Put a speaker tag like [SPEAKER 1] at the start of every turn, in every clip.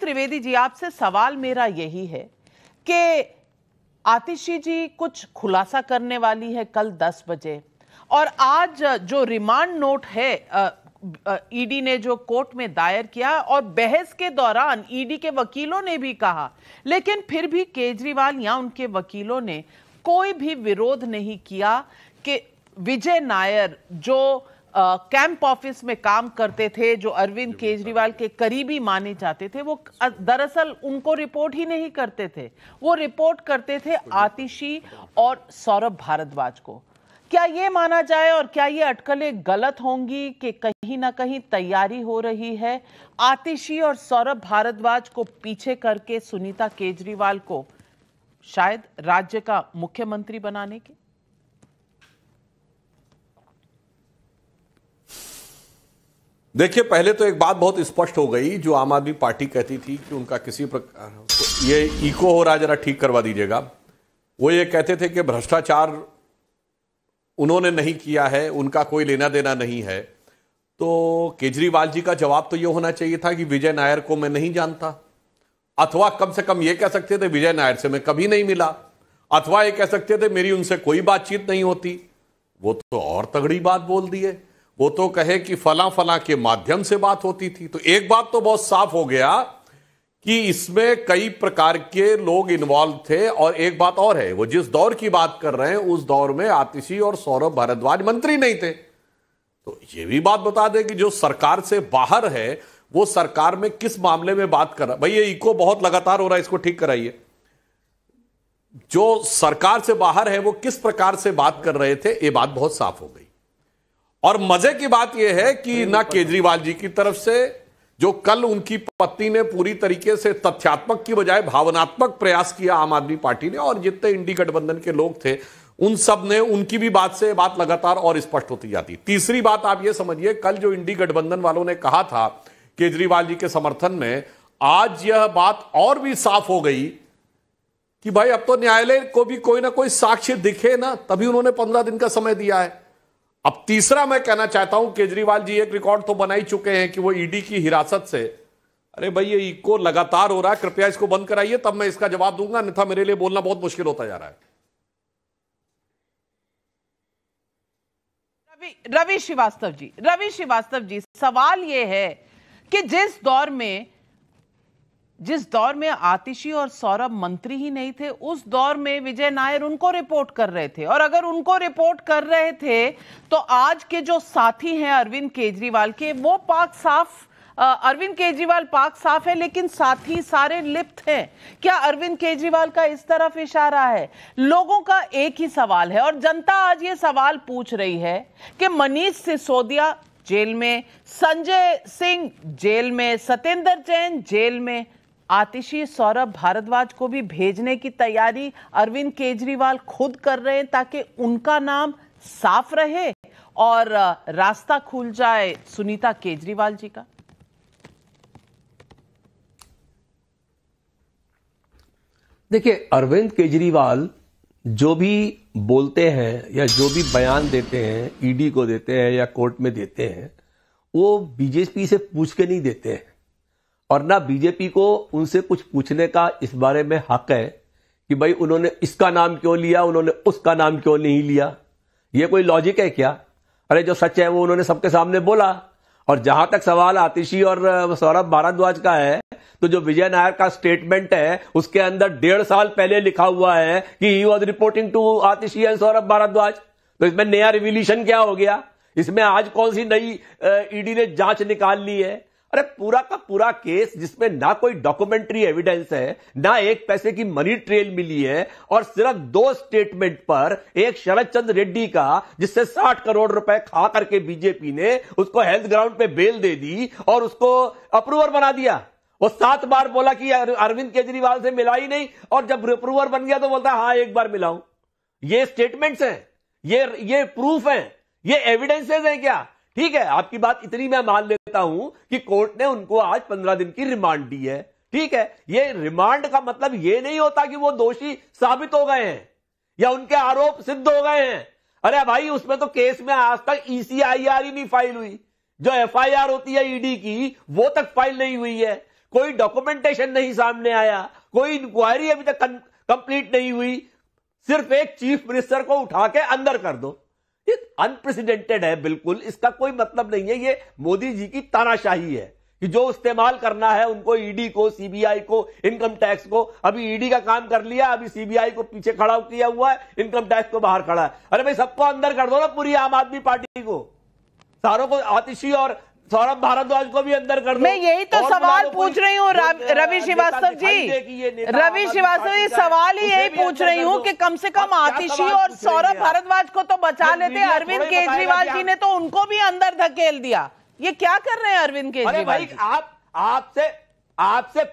[SPEAKER 1] त्रिवेदी जी, आपसे सवाल मेरा यही है कि आतिशी जी कुछ खुलासा करने वाली है कल 10 बजे, और आज जो रिमांड नोट है ईडी ने जो कोर्ट में दायर किया, और बहस के दौरान ईडी के वकीलों ने भी कहा, लेकिन फिर भी केजरीवाल या उनके वकीलों ने कोई भी विरोध नहीं किया कि विजय नायर जो कैंप ऑफिस में काम करते थे, जो अरविंद केजरीवाल के करीबी माने जाते थे, वो दरअसल उनको रिपोर्ट ही नहीं करते थे, वो रिपोर्ट करते थे आतिशी और सौरभ भारद्वाज को। क्या ये माना जाए और क्या ये अटकलें गलत होंगी कि कहीं ना कहीं तैयारी हो रही है आतिशी और सौरभ भारद्वाज को पीछे करके सुनीता केजरीवाल को शायद राज्य का मुख्यमंत्री बनाने की?
[SPEAKER 2] देखिए, पहले तो एक बात बहुत स्पष्ट हो गई, जो आम आदमी पार्टी कहती थी कि उनका किसी प्रकार ये इको हो रहा, जरा ठीक करवा दीजिएगा। वो ये कहते थे कि भ्रष्टाचार उन्होंने नहीं किया है, उनका कोई लेना देना नहीं है। तो केजरीवाल जी का जवाब तो ये होना चाहिए था कि विजय नायर को मैं नहीं जानता, अथवा कम से कम ये कह सकते थे विजय नायर से मैं कभी नहीं मिला, अथवा ये कह सकते थे मेरी उनसे कोई बातचीत नहीं होती। वो तो और तगड़ी बात बोल दी है, वो तो कहे कि फला फला के माध्यम से बात होती थी। तो एक बात तो बहुत साफ हो गया कि इसमें कई प्रकार के लोग इन्वॉल्व थे, और एक बात और है, वो जिस दौर की बात कर रहे हैं उस दौर में आतिशी और सौरभ भारद्वाज मंत्री नहीं थे। तो ये भी बात बता दें कि जो सरकार से बाहर है वो सरकार में किस मामले में बात कर रहा है। भाई ये इको बहुत लगातार हो रहा है, इसको ठीक कराइए। जो सरकार से बाहर है वो किस प्रकार से बात कर रहे थे, ये बात बहुत साफ हो गई। और मजे की बात यह है कि ना केजरीवाल जी की तरफ से, जो कल उनकी पत्नी ने पूरी तरीके से तथ्यात्मक की बजाय भावनात्मक प्रयास किया आम आदमी पार्टी ने, और जितने इंडी गठबंधन के लोग थे उन सब ने, उनकी भी बात से बात लगातार और स्पष्ट होती जाती। तीसरी बात आप ये समझिए, कल जो इंडी गठबंधन वालों ने कहा था केजरीवाल जी के समर्थन में, आज यह बात और भी साफ हो गई कि भाई अब तो न्यायालय को भी कोई ना कोई साक्ष्य दिखे ना, तभी उन्होंने 15 दिन का समय दिया है। अब तीसरा मैं कहना चाहता हूं, केजरीवाल जी एक रिकॉर्ड तो बना ही चुके हैं कि वो ईडी की हिरासत से, अरे भाई ये इको लगातार हो रहा है, कृपया इसको बंद कराइए, तब मैं इसका जवाब दूंगा, अन्यथा मेरे लिए बोलना बहुत मुश्किल होता जा रहा है।
[SPEAKER 1] रवि श्रीवास्तव जी, सवाल यह है कि जिस दौर में आतिशी और सौरभ मंत्री ही नहीं थे, उस दौर में विजय नायर उनको रिपोर्ट कर रहे थे, और अगर उनको रिपोर्ट कर रहे थे तो आज के जो साथी हैं अरविंद केजरीवाल के, वो पाक साफ, अरविंद केजरीवाल पाक साफ है, लेकिन साथी सारे लिप्त हैं। क्या अरविंद केजरीवाल का इस तरफ इशारा है? लोगों का एक ही सवाल है, और जनता आज ये सवाल पूछ रही है कि मनीष सिसोदिया जेल में, संजय सिंह जेल में, सत्येंद्र जैन जेल में, आतिशी सौरभ भारद्वाज को भी भेजने की तैयारी अरविंद केजरीवाल खुद कर रहे हैं, ताकि उनका नाम साफ रहे और रास्ता खुल जाए सुनीता केजरीवाल जी का।
[SPEAKER 3] देखिए, अरविंद केजरीवाल जो भी बोलते हैं या जो भी बयान देते हैं, ईडी को देते हैं या कोर्ट में देते हैं, वो बीजेपी से पूछ के नहीं देते हैं, और ना बीजेपी को उनसे कुछ पूछने का इस बारे में हक है कि भाई उन्होंने इसका नाम क्यों लिया, उन्होंने उसका नाम क्यों नहीं लिया। ये कोई लॉजिक है क्या? अरे जो सच है वो उन्होंने सबके सामने बोला। और जहां तक सवाल आतिशी और सौरभ भारद्वाज का है, तो जो विजय नायर का स्टेटमेंट है उसके अंदर 1.5 साल पहले लिखा हुआ है कि he was reporting to Atishi and Saurabh Bhardwaj. तो इसमें नया रिविलेशन क्या हो गया? इसमें आज कौन सी नई ईडी ने जांच निकाल ली है? अरे पूरा का पूरा केस जिसमें ना कोई डॉक्यूमेंट्री एविडेंस है, ना एक पैसे की मनी ट्रेल मिली है, और सिर्फ 2 स्टेटमेंट पर, एक शरद चंद्र रेड्डी का जिससे 60 करोड़ रुपए खा करके बीजेपी ने उसको हेल्थ ग्राउंड पे बेल दे दी और उसको अप्रूवर बना दिया। वो 7 बार बोला कि अरविंद केजरीवाल से मिला ही नहीं, और जब अप्रूवर बन गया तो बोलता हाँ एक बार मिलाऊं। ये स्टेटमेंट्स हैं, ये प्रूफ हैं, ये एविडेंसेस हैं क्या? ठीक है, आपकी बात इतनी मैं मान लेता हूं कि कोर्ट ने उनको आज 15 दिन की रिमांड दी है। ठीक है, ये रिमांड का मतलब ये नहीं होता कि वो दोषी साबित हो गए हैं या उनके आरोप सिद्ध हो गए हैं। अरे भाई, उसमें तो केस में आज तक ECIR ही नहीं फाइल हुई, जो FIR होती है ईडी की वो तक फाइल नहीं हुई है। कोई डॉक्यूमेंटेशन नहीं सामने आया, कोई इंक्वायरी अभी तक कंप्लीट नहीं हुई, सिर्फ एक चीफ मिनिस्टर को उठा के अंदर कर दो। ये अनप्रेसिडेंटेड है बिल्कुल, इसका कोई मतलब नहीं है। ये मोदी जी की तानाशाही है कि जो इस्तेमाल करना है उनको, ईडी को, सीबीआई को, इनकम टैक्स को। अभी ईडी का काम कर लिया, अभी सीबीआई को पीछे खड़ा किया हुआ है, इनकम टैक्स को बाहर खड़ा है। अरे भाई सबको अंदर कर दो ना, पूरी आम आदमी पार्टी को, सारों को, आतिशी और सौरभ भारद्वाज को भी अंदर कर दो।
[SPEAKER 1] मैं यही तो सवाल पूछ रही हूँ रवि श्रीवास्तव जी, रवि श्रीवास्तव जी, सवाल ही यही पूछ रही हूँ कि कम से कम आतिशी और सौरभ भारद्वाज को तो बचा लेते। अरविंद केजरीवाल जी ने तो उनको भी अंदर धकेल दिया। ये क्या कर रहे हैं अरविंद केजरीवाल?
[SPEAKER 3] भाई आपसे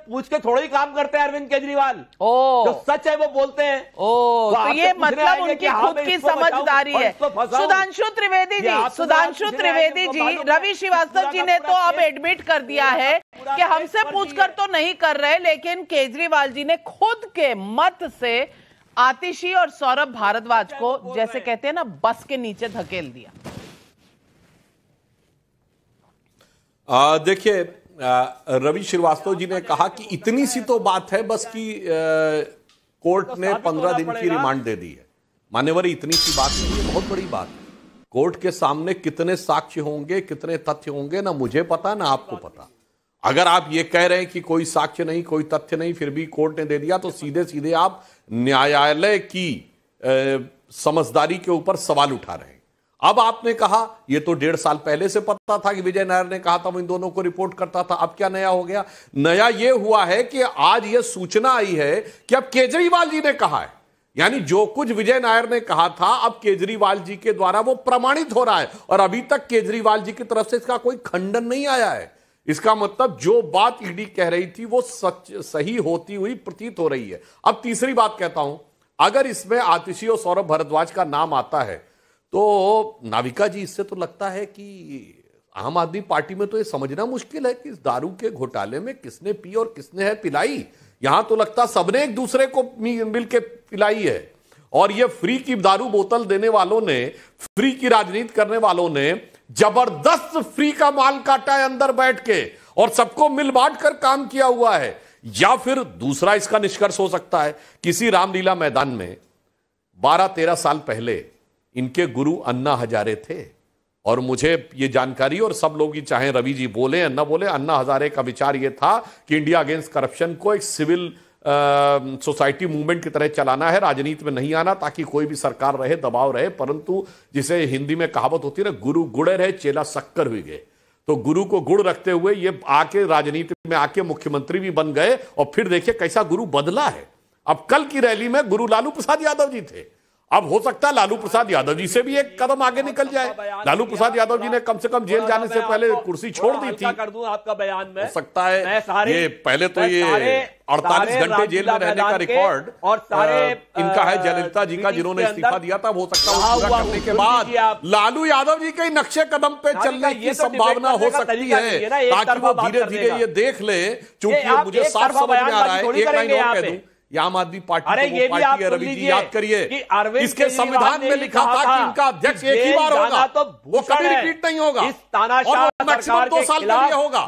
[SPEAKER 3] पूछ के थोड़ा ही काम करते हैं अरविंद केजरीवाल। जो सच है वो बोलते हैं।
[SPEAKER 1] तो ये मतलब उनकी खुद की समझदारी है। सुधांशु त्रिवेदी जी, रवि श्रीवास्तव जी ने तो अब एडमिट कर दिया है कि हमसे पूछकर तो नहीं कर रहे, लेकिन केजरीवाल जी ने खुद के मत से आतिशी और सौरभ भारद्वाज को, जैसे कहते हैं ना, बस के नीचे धकेल दिया।
[SPEAKER 2] देखिए, रवि श्रीवास्तव जी ने कहा कि इतनी सी तो बात है बस कि कोर्ट ने 15 दिन की रिमांड दे दी है। मान्यवर, इतनी सी बात नहीं है, बहुत बड़ी बात है। कोर्ट के सामने कितने साक्ष्य होंगे, कितने तथ्य होंगे, ना मुझे पता ना आपको पता। अगर आप ये कह रहे हैं कि कोई साक्ष्य नहीं, कोई तथ्य नहीं, फिर भी कोर्ट ने दे दिया, तो सीधे सीधे आप न्यायालय की समझदारी के ऊपर सवाल उठा रहे हैं। अब आपने कहा ये तो 1.5 साल पहले से पता था कि विजय नायर ने कहा था, वो इन दोनों को रिपोर्ट करता था। अब क्या नया हो गया? नया ये हुआ है कि आज ये सूचना आई है कि अब केजरीवाल जी ने कहा है, यानी जो कुछ विजय नायर ने कहा था अब केजरीवाल जी के द्वारा वो प्रमाणित हो रहा है। और अभी तक केजरीवाल जी की तरफ से इसका कोई खंडन नहीं आया है। इसका मतलब जो बात ईडी कह रही थी वो सच सही होती हुई प्रतीत हो रही है। अब तीसरी बात कहता हूं, अगर इसमें आतिशी और सौरभ भारद्वाज का नाम आता है तो नाविका जी, इससे तो लगता है कि आम आदमी पार्टी में तो ये समझना मुश्किल है कि इस दारू के घोटाले में किसने पी और किसने है पिलाई। यहां तो लगता सबने एक दूसरे को मिलकर पिलाई है। और ये फ्री की दारू बोतल देने वालों ने, फ्री की राजनीति करने वालों ने जबरदस्त फ्री का माल काटा है अंदर बैठ के, और सबको मिल बांट कर काम किया हुआ है। या फिर दूसरा इसका निष्कर्ष हो सकता है, किसी रामलीला मैदान में 12-13 साल पहले इनके गुरु अन्ना हजारे थे। और मुझे ये जानकारी, और सब लोग ही, चाहे रवि जी बोले या ना बोले, अन्ना हजारे का विचार ये था कि इंडिया अगेंस्ट करप्शन को एक सिविल सोसाइटी मूवमेंट की तरह चलाना है, राजनीति में नहीं आना, ताकि कोई भी सरकार रहे, दबाव रहे। परंतु जिसे हिंदी में कहावत होती है ना, गुरु गुड़े रहे चेला शक्कर हुई गए, तो गुरु को गुड़ रखते हुए ये आके राजनीति में आके मुख्यमंत्री भी बन गए। और फिर देखिए कैसा गुरु बदला है। अब कल की रैली में गुरु लालू प्रसाद यादव जी थे। अब हो सकता है लालू प्रसाद यादव जी से भी एक कदम आगे निकल जाए। लालू प्रसाद यादव जी ने कम से कम जेल जाने से पहले कुर्सी छोड़ दी थी।
[SPEAKER 3] कर दूं आपका बयान में,
[SPEAKER 2] हो सकता है ये पहले तो ये 48 घंटे जेल में रहने का रिकॉर्ड
[SPEAKER 3] और सारे
[SPEAKER 2] इनका है जयललिता जी का, जिन्होंने इस्तीफा दिया था। हो सकता है पूरा करने के बाद लालू यादव जी के नक्शे कदम पे चलने की संभावना हो सकती है, ताकि वो धीरे धीरे ये देख ले। चूंकि मुझे साफ समझ में आ रहा है, एक लाइन और कह दूं, ये आम आदमी पार्टी तो वो पार्टी है, रवि जी याद करिए, इसके संविधान में लिखा था कि इनका अध्यक्ष एक ही बार होगा, वो कभी रिपीट नहीं होगा, और मैक्सिमम 2 साल के लिए होगा,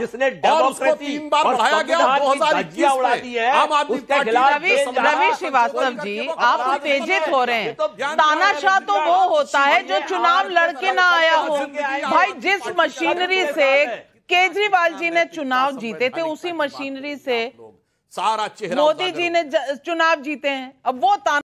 [SPEAKER 2] और उसको 3 बार बढ़ाया गया 2021 में। आम आदमी पार्टी।
[SPEAKER 1] रवि श्रीवास्तव जी, आप उत्तेजित हो रहे हैं। तानाशाह तो वो होता है जो चुनाव लड़के ना आया हो। भाई, जिस मशीनरी से केजरीवाल जी ने चुनाव जीते थे, उसी मशीनरी से
[SPEAKER 2] सारा चेहरा
[SPEAKER 1] मोदी जी ने चुनाव जीते हैं। अब वो